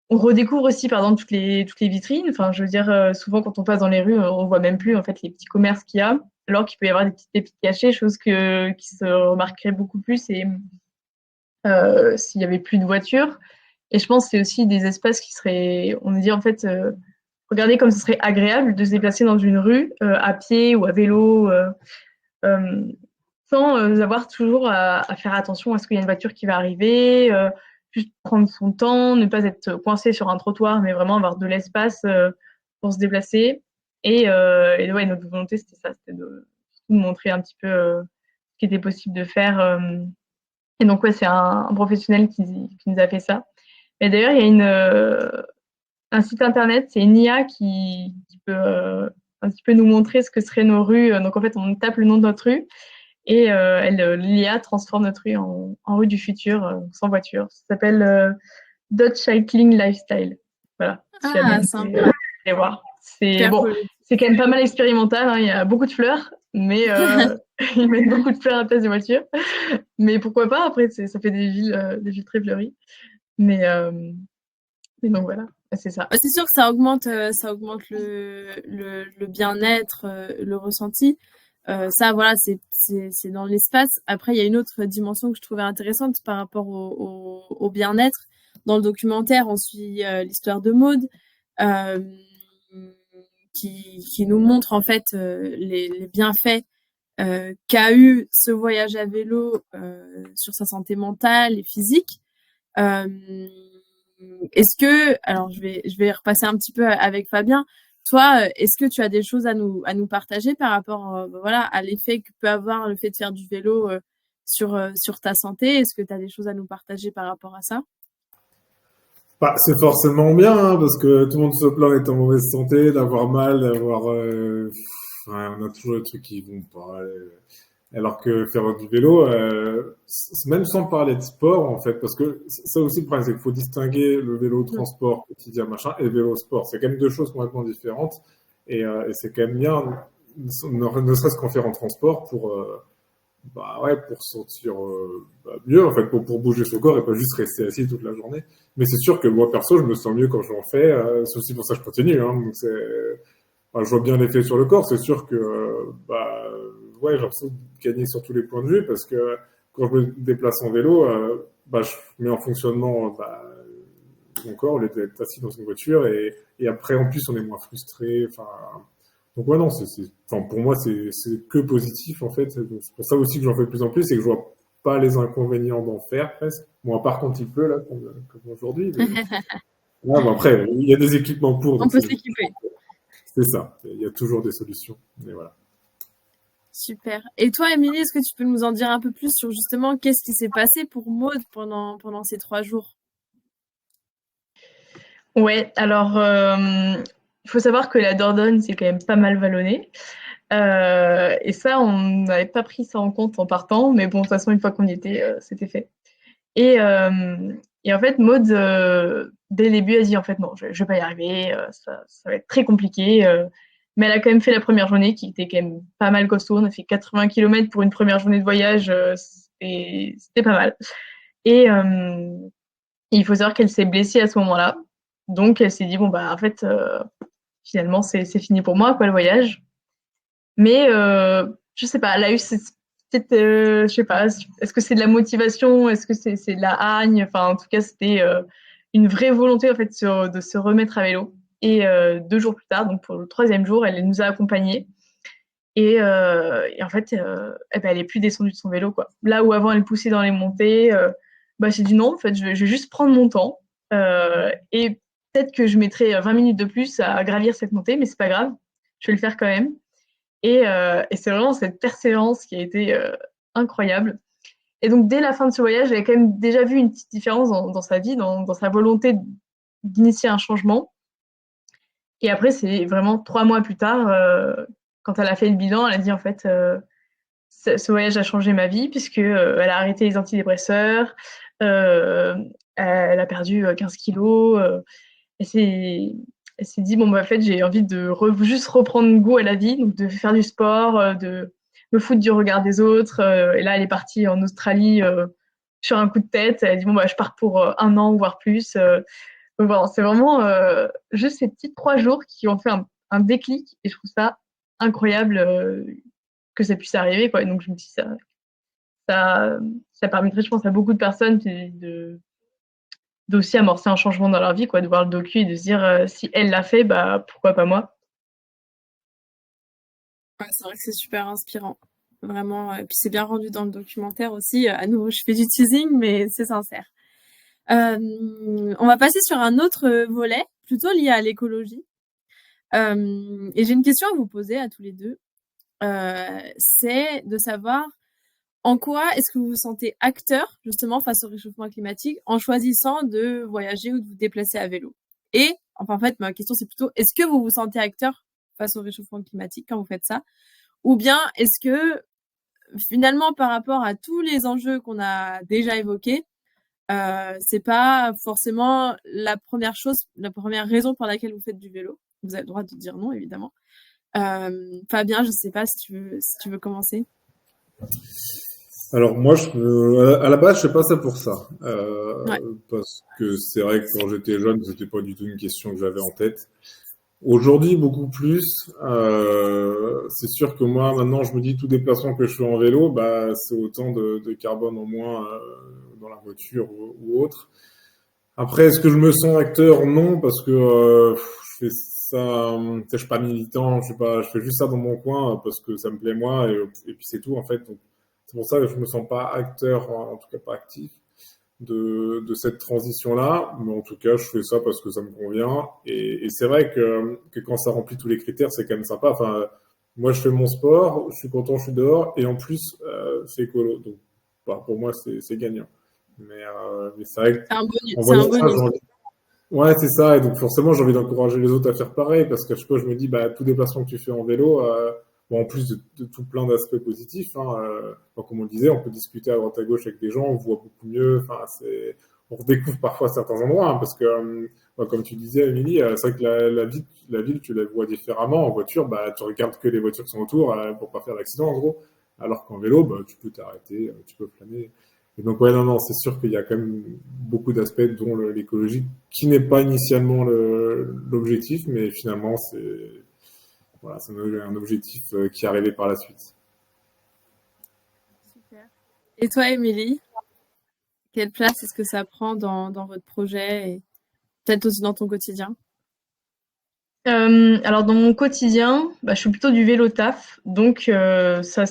on redécouvre aussi, par exemple, toutes les vitrines. Enfin, je veux dire, souvent, quand on passe dans les rues, on voit même plus, en fait, les petits commerces qu'il y a, alors qu'il peut y avoir des petites pépites cachées, chose qui se remarquerait beaucoup plus s'il y avait plus de voitures. Et je pense que c'est aussi des espaces qui seraient, on dit, en fait, regardez comme ce serait agréable de se déplacer dans une rue, à pied ou à vélo, sans avoir toujours à faire attention à ce qu'il y a une voiture qui va arriver, juste prendre son temps, ne pas être coincé sur un trottoir, mais vraiment avoir de l'espace pour se déplacer. Et ouais, notre volonté, c'était ça, c'était de montrer un petit peu ce qui était possible de faire. Et donc, ouais, c'est un professionnel qui nous a fait ça. Et d'ailleurs, il y a un site internet, c'est une IA qui peut un petit peu nous montrer ce que seraient nos rues. Donc, en fait, on tape le nom de notre rue et l'IA transforme notre rue en rue du futur, sans voiture. Ça s'appelle Dodge Cycling Lifestyle. Voilà. Ah, sympa. Allez voir. Super Bon, cool. c'est quand même pas mal expérimental. Hein. Il y a beaucoup de fleurs, mais ils mettent beaucoup de fleurs à la place des voitures. Mais pourquoi pas? Après, ça fait des villes très fleuries. Mais donc voilà, c'est ça. C'est sûr que ça augmente le bien-être, le ressenti. Ça, voilà, c'est dans l'espace. Après, il y a une autre dimension que je trouvais intéressante par rapport au bien-être. Dans le documentaire, on suit l'histoire de Maud, qui nous montre en fait les bienfaits qu'a eu ce voyage à vélo sur sa santé mentale et physique. Est-ce que, alors je vais repasser un petit peu avec Fabien. Toi, est-ce que tu as des choses à nous partager par rapport voilà, à l'effet que peut avoir le fait de faire du vélo sur ta santé? Est-ce que tu as des choses à nous partager par rapport à ça? Bah, c'est forcément bien, hein, parce que tout le monde se plaint d'être en mauvaise santé, d'avoir mal, d'avoir... on a toujours des trucs qui vont pas. Alors que faire du vélo, même sans parler de sport, en fait, parce que ça aussi, le problème, c'est qu'il faut distinguer le vélo transport quotidien, machin, et le vélo sport. C'est quand même deux choses complètement différentes. Et c'est quand même bien, ne serait-ce qu'en faire en transport pour sentir mieux, en fait, pour bouger son corps et pas juste rester assis toute la journée. Mais c'est sûr que moi, perso, je me sens mieux quand j'en fais. C'est aussi pour ça que je continue. Hein, donc je vois bien l'effet sur le corps. C'est sûr que j'ai l'impression de gagner sur tous les points de vue parce que quand je me déplace en vélo, je mets en fonctionnement mon corps au lieu d'être assis dans une voiture et après, en plus, on est moins frustré. Donc ouais, non, pour moi, c'est que positif, en fait. Donc, c'est pour ça aussi que j'en fais de plus en plus et que je vois pas les inconvénients d'en faire, presque. Bon, à part quand il pleut, là, comme aujourd'hui. Mais... après, il y a des équipements pour. On peut s'équiper. C'est ça. Il y a toujours des solutions. Mais voilà. Super. Et toi, Émilie, est-ce que tu peux nous en dire un peu plus sur justement qu'est-ce qui s'est passé pour Maud pendant ces 3 jours? Ouais, alors il faut savoir que la Dordogne, c'est quand même pas mal vallonné. Et ça, on n'avait pas pris ça en compte en partant, mais bon, de toute façon, une fois qu'on y était, c'était fait. Et en fait, Maud, dès le début, elle dit en fait non, je vais pas y arriver, ça va être très compliqué. Mais elle a quand même fait la première journée qui était quand même pas mal costaud. On a fait 80 km pour une première journée de voyage, c'était pas mal. Et il faut savoir qu'elle s'est blessée à ce moment-là. Donc elle s'est dit bon en fait finalement c'est fini pour moi quoi le voyage. Mais je sais pas, elle a eu peut-être je sais pas, est-ce que c'est de la motivation, est-ce que c'est de la hargne, enfin en tout cas c'était une vraie volonté en fait de se remettre à vélo. Et 2 jours plus tard, donc pour le 3e jour, elle nous a accompagnés. Et en fait, elle est plus descendue de son vélo, quoi. Là où avant elle poussait dans les montées, j'ai dit non, en fait, je vais juste prendre mon temps. Et peut-être que je mettrai 20 minutes de plus à gravir cette montée, mais c'est pas grave, je vais le faire quand même. Et c'est vraiment cette persévérance qui a été incroyable. Et donc dès la fin de ce voyage, j'avais quand même déjà vu une petite différence dans sa vie, dans sa volonté d'initier un changement. Et après, c'est vraiment 3 mois plus tard, quand elle a fait le bilan, elle a dit en fait, ce voyage a changé ma vie puisque elle a arrêté les antidépresseurs, elle a perdu 15 kilos. Elle s'est dit bon en fait j'ai envie de juste reprendre goût à la vie, donc de faire du sport, de me foutre du regard des autres. Et là, elle est partie en Australie sur un coup de tête. Elle a dit bon bah je pars pour 1 an voire plus. Donc voilà, c'est vraiment juste ces petits 3 jours qui ont fait un déclic et je trouve ça incroyable que ça puisse arriver quoi. Et donc je me dis ça permettrait, je pense, à beaucoup de personnes d'aussi amorcer un changement dans leur vie quoi, de voir le docu et de se dire si elle l'a fait, bah pourquoi pas moi. Ouais, c'est vrai que c'est super inspirant. Vraiment, et puis c'est bien rendu dans le documentaire aussi. À nouveau, je fais du teasing, mais c'est sincère. On va passer sur un autre volet, plutôt lié à l'écologie. Et j'ai une question à vous poser à tous les deux. C'est de savoir en quoi est-ce que vous vous sentez acteur, justement, face au réchauffement climatique, en choisissant de voyager ou de vous déplacer à vélo. Et, enfin, en fait, ma question, c'est plutôt, est-ce que vous vous sentez acteur face au réchauffement climatique quand vous faites ça? Ou bien, est-ce que, finalement, par rapport à tous les enjeux qu'on a déjà évoqués, c'est pas forcément la première raison pour laquelle vous faites du vélo? Vous avez le droit de dire non, évidemment. Fabien, je sais pas si tu veux commencer. Alors moi, à la base, je fais pas ça pour ça, Ouais. parce que c'est vrai que quand j'étais jeune, c'était pas du tout une question que j'avais en tête. Aujourd'hui, beaucoup plus. C'est sûr que moi, maintenant, je me dis tout déplacement que je fais en vélo, bah, c'est autant de carbone en moins dans la voiture ou autre. Après, est-ce que je me sens acteur? Non, parce que je fais ça, je suis pas militant, je fais juste ça dans mon coin parce que ça me plaît moi et puis c'est tout en fait. Donc, c'est pour ça que je me sens pas acteur, en tout cas pas actif de cette transition-là, mais en tout cas, je fais ça parce que ça me convient. Et c'est vrai que quand ça remplit tous les critères, c'est quand même sympa. Enfin, moi, je fais mon sport, je suis content, je suis dehors, et en plus, c'est écolo. Donc, bah, pour moi, c'est gagnant. Mais c'est vrai C'est un qu'en bonus. voyant ça, j'ai envie... Ouais, c'est ça. Et donc, forcément, j'ai envie d'encourager les autres à faire pareil, parce qu'à chaque fois, je me dis, bah, tout déplacement que tu fais en vélo, bon, en plus de tout plein d'aspects positifs, hein, comme on le disait, on peut discuter à droite à gauche avec des gens, on voit beaucoup mieux. Enfin, on redécouvre parfois certains endroits, hein, parce que, comme tu disais, Émilie, c'est vrai que la ville, tu la vois différemment. En voiture, bah, tu regardes que les voitures qui sont autour pour pas faire d'accident, en gros. Alors qu'en vélo, bah, tu peux t'arrêter, tu peux planer. Et donc, ouais, non, c'est sûr qu'il y a quand même beaucoup d'aspects, dont l'écologie, qui n'est pas initialement l'objectif, mais finalement, voilà, c'est un objectif qui est arrivé par la suite. Super. Et toi, Émilie, quelle place est-ce que ça prend dans votre projet et peut-être aussi dans ton quotidien? Alors dans mon quotidien, bah, je suis plutôt du vélo taf, donc c'est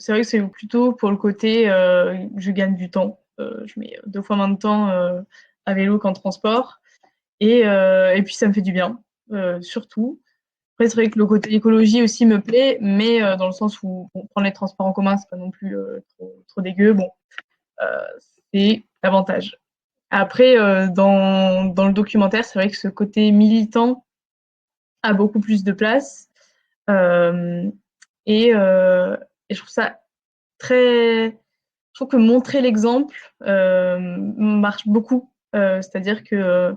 vrai que c'est plutôt pour le côté je gagne du temps. Je mets 2 fois moins de temps à vélo qu'en transport et puis ça me fait du bien, surtout. Après c'est vrai que le côté écologie aussi me plaît, mais dans le sens où bon, prendre les transports en commun, c'est pas non plus trop dégueu. Bon, c'est l'avantage. Après, dans le documentaire, c'est vrai que ce côté militant a beaucoup plus de place. Euh, et je trouve ça très. Je trouve que montrer l'exemple marche beaucoup. C'est-à-dire que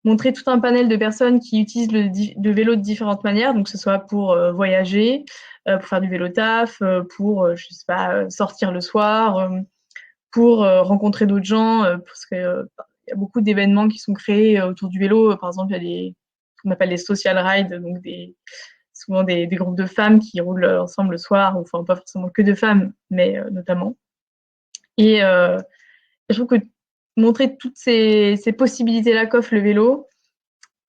montrer tout un panel de personnes qui utilisent le vélo de différentes manières, donc que ce soit pour voyager, pour faire du vélo taf, pour, je sais pas, sortir le soir, pour rencontrer d'autres gens, parce que il y a beaucoup d'événements qui sont créés autour du vélo. Par exemple, il y a ce qu'on appelle les social rides, donc souvent des groupes de femmes qui roulent ensemble le soir, enfin pas forcément que de femmes, mais notamment. Et je trouve que montrer toutes ces possibilités-là qu'offre le vélo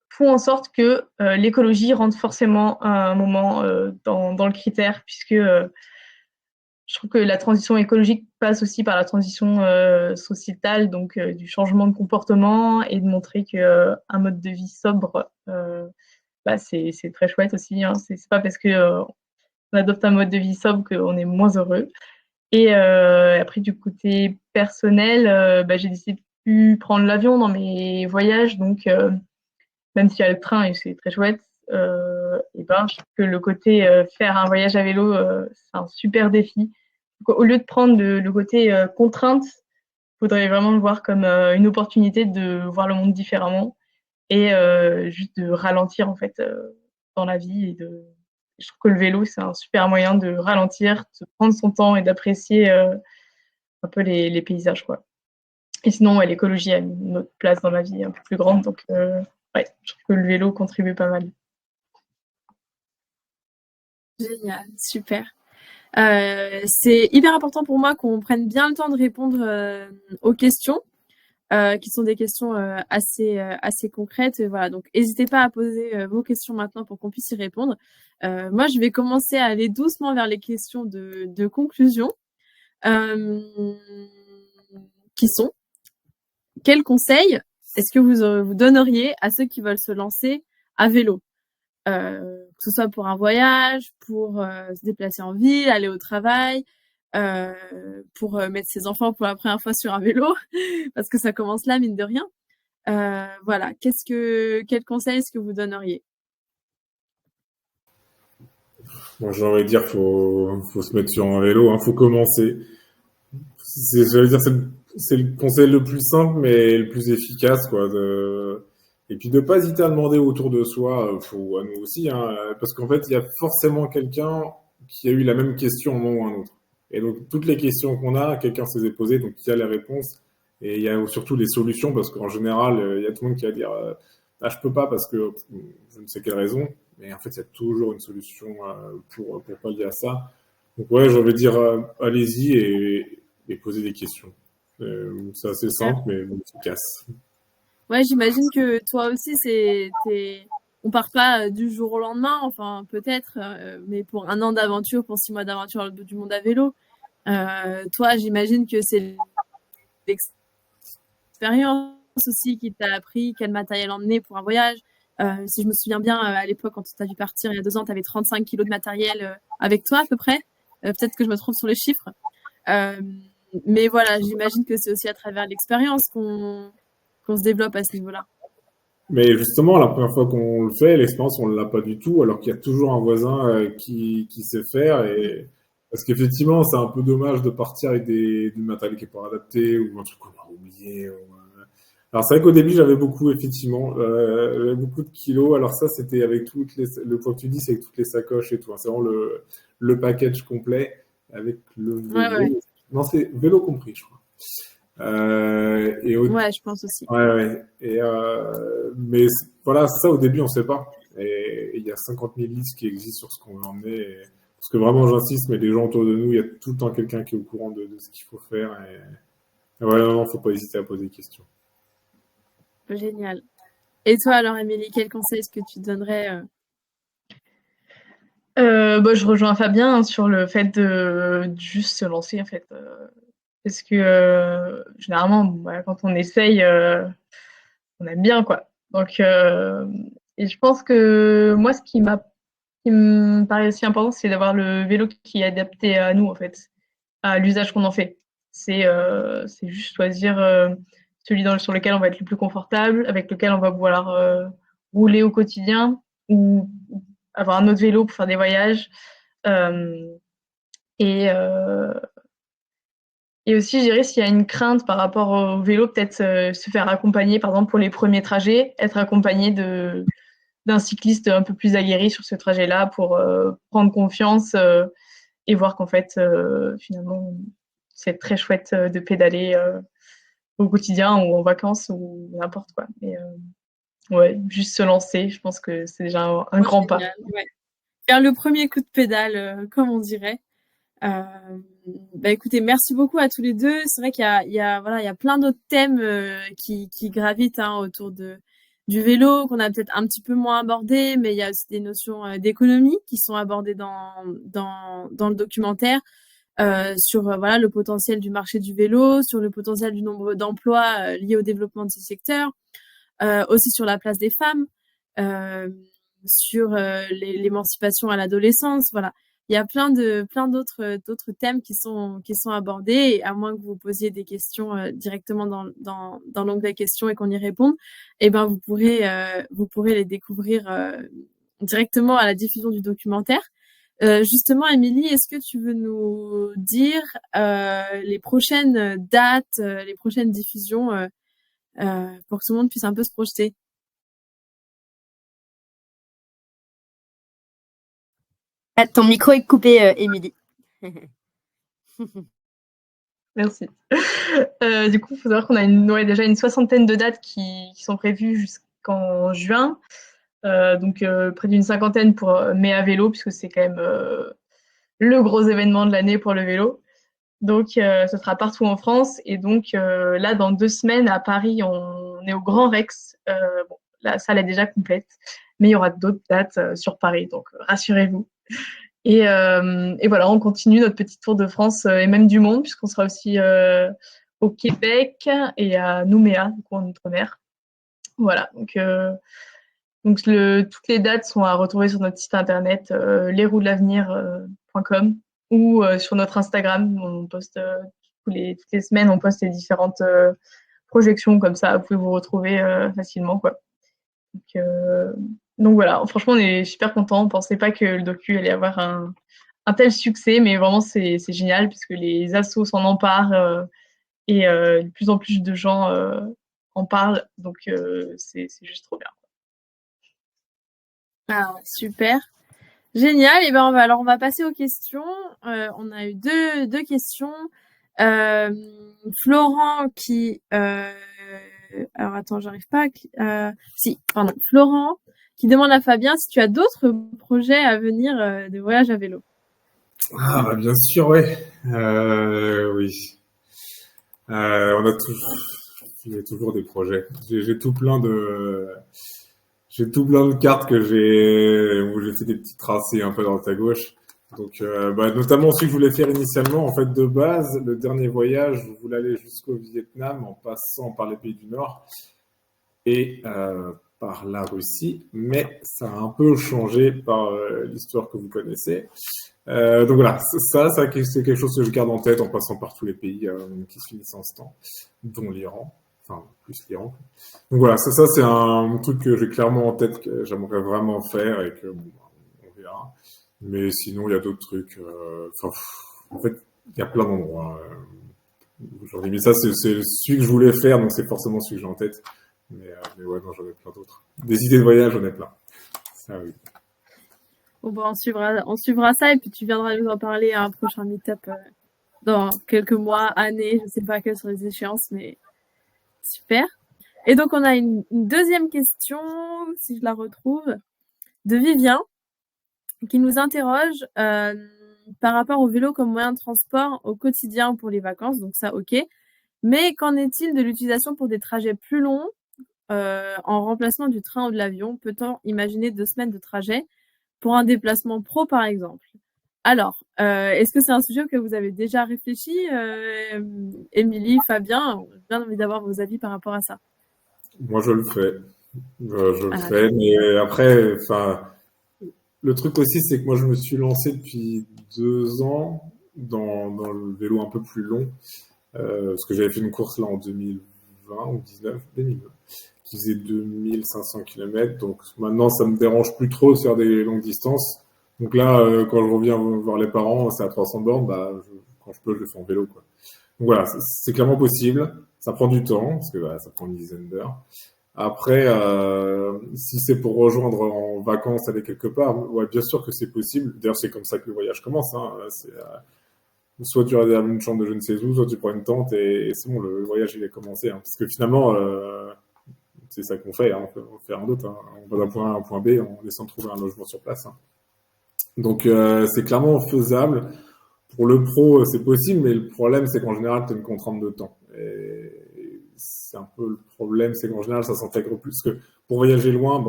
font en sorte que l'écologie rentre forcément à un moment dans le critère, puisque je trouve que la transition écologique passe aussi par la transition sociétale, donc du changement de comportement et de montrer qu'un mode de vie sobre, bah, c'est très chouette aussi. Hein. C'est pas parce qu'on adopte un mode de vie sobre qu'on est moins heureux. Et après, du côté personnel, bah, j'ai décidé de plus prendre l'avion dans mes voyages, donc même s'il y a le train et c'est très chouette, et ben, je trouve que le côté faire un voyage à vélo, c'est un super défi. Donc, au lieu de prendre le côté contrainte, il faudrait vraiment le voir comme une opportunité de voir le monde différemment et juste de ralentir en fait dans la vie et Je trouve que le vélo, c'est un super moyen de ralentir, de prendre son temps et d'apprécier un peu les paysages, quoi. Et sinon, ouais, l'écologie a une autre place dans ma vie un peu plus grande, donc ouais, je trouve que le vélo contribue pas mal. Génial, super. C'est hyper important pour moi qu'on prenne bien le temps de répondre aux questions, qui sont des questions assez concrètes. Voilà, donc n'hésitez pas à poser vos questions maintenant pour qu'on puisse y répondre. Moi, je vais commencer à aller doucement vers les questions de conclusion, qui sont: quels conseils est-ce que vous donneriez à ceux qui veulent se lancer à vélo? Que ce soit pour un voyage, pour se déplacer en ville, aller au travail, pour mettre ses enfants pour la première fois sur un vélo, parce que ça commence là, mine de rien. Voilà, quel conseil est-ce que vous donneriez? Moi, j'ai envie de dire, faut se mettre sur un vélo, hein, faut commencer. J'allais dire, c'est le conseil le plus simple, mais le plus efficace, quoi. Et puis de pas hésiter à demander autour de soi, faut à nous aussi, hein, parce qu'en fait, il y a forcément quelqu'un qui a eu la même question à un moment ou à un autre. Et donc, toutes les questions qu'on a, quelqu'un s'est posé, donc il y a les réponses, et il y a surtout les solutions, parce qu'en général, il y a tout le monde qui va dire, ah, je peux pas parce que je ne sais quelle raison, mais en fait, il y a toujours une solution pour pallier à ça. Donc ouais, j'ai envie de dire, allez-y et poser des questions. C'est assez simple, mais efficace. Ouais, j'imagine que toi aussi, on part pas du jour au lendemain, enfin peut-être, mais pour 1 an d'aventure, pour 6 mois d'aventure à l'autre bout du monde à vélo. Toi, j'imagine que c'est l'expérience aussi qui t'a appris quel matériel emmener pour un voyage. Si je me souviens bien, à l'époque, quand tu as dû partir il y a 2 ans, tu avais 35 kilos de matériel avec toi à peu près. Peut-être que je me trompe sur les chiffres. Mais voilà, j'imagine que c'est aussi à travers l'expérience qu'on se développe à ce niveau-là. Mais justement, la première fois qu'on le fait, l'expérience, on ne l'a pas du tout, alors qu'il y a toujours un voisin qui sait faire. Parce qu'effectivement, c'est un peu dommage de partir avec du matériel qui n'est pas adapté ou un truc qu'on a oublié. Alors c'est vrai qu'au début, j'avais beaucoup, effectivement, j'avais beaucoup de kilos. Alors ça, c'était avec le point que tu dis, c'est avec toutes les sacoches et tout, hein. C'est vraiment le package complet avec le vélo. Ouais. Non, c'est vélo compris, je crois. Ouais, je pense aussi. Ouais. Mais voilà, ça au début on sait pas. Et il y a 50 000 listes qui existent sur ce qu'on veut emmener. Parce que vraiment j'insiste, mais les gens autour de nous, il y a tout le temps quelqu'un qui est au courant de ce qu'il faut faire. Et voilà, non, faut pas hésiter à poser des questions. Génial. Et toi alors, Émilie, quel conseil est-ce que tu donnerais Je rejoins Fabien, hein, sur le fait de juste se lancer, en fait. Parce que généralement, quand on essaye, on aime bien, quoi. Donc, et je pense que moi, ce qui me paraît aussi important, c'est d'avoir le vélo qui est adapté à nous, en fait, à l'usage qu'on en fait. C'est juste choisir celui sur lequel on va être le plus confortable, avec lequel on va vouloir rouler au quotidien, ou avoir un autre vélo pour faire des voyages. Et aussi, je dirais, s'il y a une crainte par rapport au vélo, peut-être se faire accompagner, par exemple, pour les premiers trajets, être accompagné d'un cycliste un peu plus aguerri sur ce trajet-là pour prendre confiance et voir qu'en fait, finalement, c'est très chouette de pédaler au quotidien ou en vacances ou n'importe quoi. Et ouais, juste se lancer, je pense que c'est déjà un grand pas. Ouais. Faire le premier coup de pédale, comme on dirait. Écoutez, merci beaucoup à tous les deux. C'est vrai qu'il y a plein d'autres thèmes qui gravitent autour du vélo qu'on a peut-être un petit peu moins abordé, mais il y a aussi des notions d'économie qui sont abordées dans le documentaire, sur le potentiel du marché du vélo, sur le potentiel du nombre d'emplois liés au développement de ce secteur, aussi sur la place des femmes, sur l'émancipation à l'adolescence. Voilà. Il y a plein d'autres thèmes qui sont abordés, et à moins que vous posiez des questions directement dans l'onglet questions et qu'on y réponde, vous pourrez les découvrir directement à la diffusion du documentaire. Justement, Émilie, est-ce que tu veux nous dire les prochaines dates, les prochaines diffusions pour que tout le monde puisse un peu se projeter? Ah, ton micro est coupé, Émilie. Merci. Du coup, il faut savoir qu'on a déjà une soixantaine de dates qui sont prévues jusqu'en juin. Donc, près d'une cinquantaine pour mai à vélo, puisque c'est quand même le gros événement de l'année pour le vélo. Donc, ce sera partout en France. Et donc, là, dans 2 semaines, à Paris, on est au Grand Rex. Bon, la salle est déjà complète, mais il y aura d'autres dates sur Paris. Donc, rassurez-vous. Et voilà, on continue notre petit tour de France et même du monde, puisqu'on sera aussi au Québec et à Nouméa, du coup, en Outre-mer. Voilà, donc toutes les dates sont à retrouver sur notre site internet lesrouesdelavenir.com ou sur notre Instagram. On poste toutes les semaines, on poste les différentes projections, comme ça, vous pouvez vous retrouver facilement, quoi. Donc voilà, franchement, on est super contents. On pensait pas que le docu allait avoir un tel succès, mais vraiment, c'est génial puisque les assos s'en emparent et de plus en plus de gens en parlent. Donc, c'est juste trop bien. Ah, super. Génial. Et ben, on va passer aux questions. On a eu deux questions. Florent qui... alors attends, j'arrive pas à... Florent qui demande à Fabien si tu as d'autres projets à venir de voyage à vélo. Ah, bah, bien sûr, ouais. Oui. J'ai toujours des projets. J'ai tout plein de cartes où j'ai fait des petits tracés un peu à droite à gauche. Donc, notamment celui que je voulais faire initialement, en fait, de base, le dernier voyage, je voulais aller jusqu'au Vietnam en passant par les pays du Nord et par la Russie, mais ça a un peu changé par l'histoire que vous connaissez. Donc voilà, ça c'est quelque chose que je garde en tête en passant par tous les pays qui se finissent en ce temps, dont l'Iran, enfin plus l'Iran. Donc voilà, ça c'est un truc que j'ai clairement en tête que j'aimerais vraiment faire et que bon, on verra. Mais sinon il y a d'autres trucs. En fait, il y a plein d'endroits. Aujourd'hui, mais ça c'est celui que je voulais faire, donc c'est forcément celui que j'ai en tête. Mais ouais, non, j'en ai plein d'autres. Des idées de voyage, j'en ai plein. Ça oui. Bon, on suivra ça et puis tu viendras nous en parler à un prochain meet-up dans quelques mois, années, je sais pas quelles sont les échéances, mais super. Et donc, on a une deuxième question, si je la retrouve, de Vivien, qui nous interroge par rapport au vélo comme moyen de transport au quotidien ou pour les vacances, donc ça, ok. Mais qu'en est-il de l'utilisation pour des trajets plus longs en remplacement du train ou de l'avion? Peut-on imaginer 2 semaines de trajet pour un déplacement pro, par exemple? Alors, est-ce que c'est un sujet auquel vous avez déjà réfléchi, Émilie, Fabien? J'ai bien envie d'avoir vos avis par rapport à ça. Moi, je le fais. Mais après, le truc aussi, c'est que moi, je me suis lancé depuis 2 ans dans le vélo un peu plus long, parce que j'avais fait une course là en 2020 ou 2020, qui faisait 2500 km. Donc maintenant, ça me dérange plus trop de faire des longues distances. Donc là, quand je reviens voir les parents, c'est à 300 bornes, quand je peux, je le fais en vélo, quoi. Donc voilà, c'est clairement possible. Ça prend du temps, parce que ça prend une dizaine d'heures. Après, si c'est pour rejoindre en vacances, aller quelque part, ouais, bien sûr que c'est possible. D'ailleurs, c'est comme ça que le voyage commence, hein. Soit tu réserves une chambre de je ne sais où, soit tu prends une tente et c'est bon, le voyage il est commencé, hein. Parce que finalement, c'est ça qu'on fait, hein. On fait rien d'autre, hein. On va d'un point A à un point B en laissant trouver un logement sur place, hein. Donc c'est clairement faisable. Pour le pro, c'est possible, mais le problème, c'est qu'en général, tu as une contrainte de temps. Et c'est un peu le problème, c'est qu'en général, ça s'intègre plus. Parce que pour voyager loin,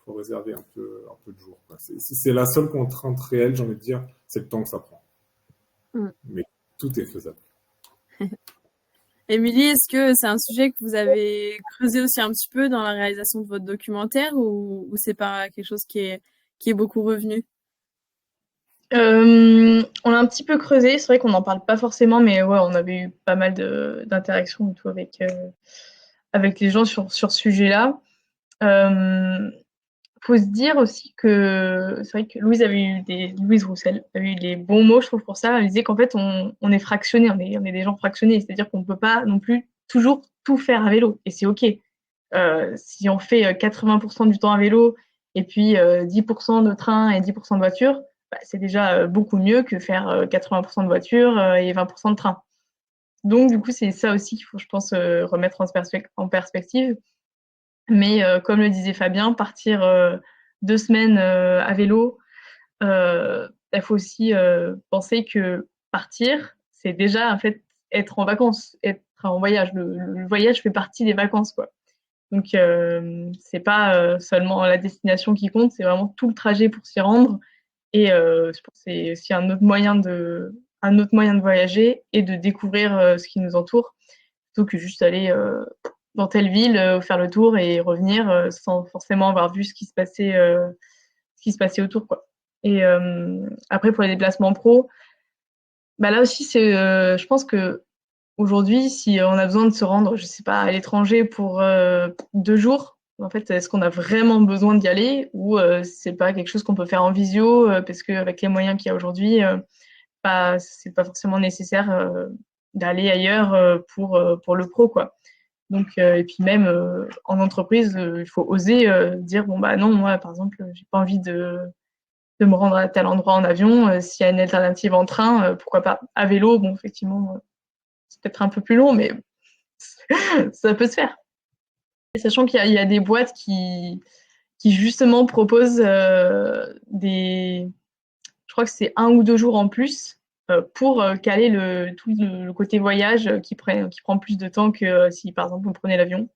faut réserver un peu de jours, quoi. C'est la seule contrainte réelle, j'ai envie de dire, c'est le temps que ça prend. Mais tout est faisable. Émilie, est-ce que c'est un sujet que vous avez creusé aussi un petit peu dans la réalisation de votre documentaire ou c'est pas quelque chose qui est beaucoup revenu? On a un petit peu creusé, c'est vrai qu'on n'en parle pas forcément, mais ouais, on avait eu pas mal d'interactions et tout avec les gens sur ce sujet-là. Faut se dire aussi que c'est vrai que Louise Roussel avait eu des bons mots, je trouve, pour ça. Elle disait qu'en fait, on est fractionnés, on est des gens fractionnés, c'est-à-dire qu'on ne peut pas non plus toujours tout faire à vélo, et c'est OK. Si on fait 80% du temps à vélo et puis 10% de train et 10% de voiture, c'est déjà beaucoup mieux que faire 80% de voiture et 20% de train. Donc, du coup, c'est ça aussi qu'il faut, je pense, remettre en perspective. Mais comme le disait Fabien, partir 2 semaines à vélo, il faut aussi penser que partir, c'est déjà en fait être en vacances, être en voyage. Le voyage fait partie des vacances, quoi. Donc c'est pas seulement la destination qui compte, c'est vraiment tout le trajet pour s'y rendre. Et je pense que c'est aussi un autre moyen de voyager et de découvrir ce qui nous entoure, plutôt que juste aller dans telle ville, faire le tour et revenir sans forcément avoir vu ce qui se passait autour, quoi. Et après, pour les déplacements pro, bah là aussi, je pense que aujourd'hui, si on a besoin de se rendre, je sais pas, à l'étranger pour 2 jours, en fait, est-ce qu'on a vraiment besoin d'y aller ou c'est pas quelque chose qu'on peut faire en visio parce qu'avec les moyens qu'il y a aujourd'hui, c'est pas forcément nécessaire d'aller ailleurs pour le pro, quoi. Donc, et puis même en entreprise, il faut oser dire bon bah non, moi par exemple, j'ai pas envie de me rendre à tel endroit en avion. S'il y a une alternative en train, pourquoi pas. À vélo, bon effectivement, c'est peut-être un peu plus long, mais ça peut se faire. Et sachant qu'il y a des boîtes qui justement proposent je crois que c'est 1 ou 2 jours en plus pour caler tout le côté voyage qui prend plus de temps que si par exemple on prenait l'avion.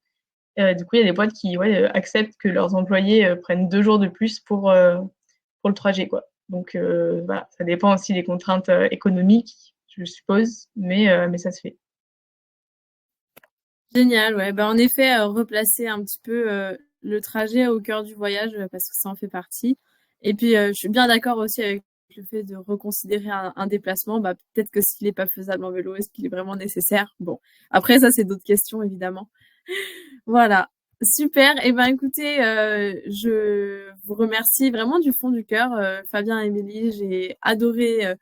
Du coup, il y a des boîtes qui acceptent que leurs employés prennent 2 jours de plus pour le trajet, quoi. Donc voilà, ça dépend aussi des contraintes économiques, je suppose, mais ça se fait. Génial, ouais. En effet, replacer un petit peu le trajet au cœur du voyage parce que ça en fait partie. Et puis, je suis bien d'accord aussi avec le fait de reconsidérer un déplacement. Peut-être que s'il n'est pas faisable en vélo, est-ce qu'il est vraiment nécessaire? Bon, après ça, c'est d'autres questions évidemment. Voilà, super. Et écoutez, je vous remercie vraiment du fond du cœur, Fabien et Émilie. J'ai adoré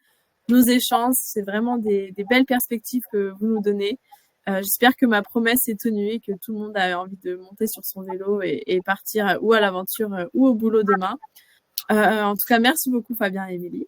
nos échanges. C'est vraiment des belles perspectives que vous nous donnez. J'espère que ma promesse est tenue et que tout le monde a envie de monter sur son vélo et partir ou à l'aventure ou au boulot demain. En tout cas, merci beaucoup Fabien et Émilie.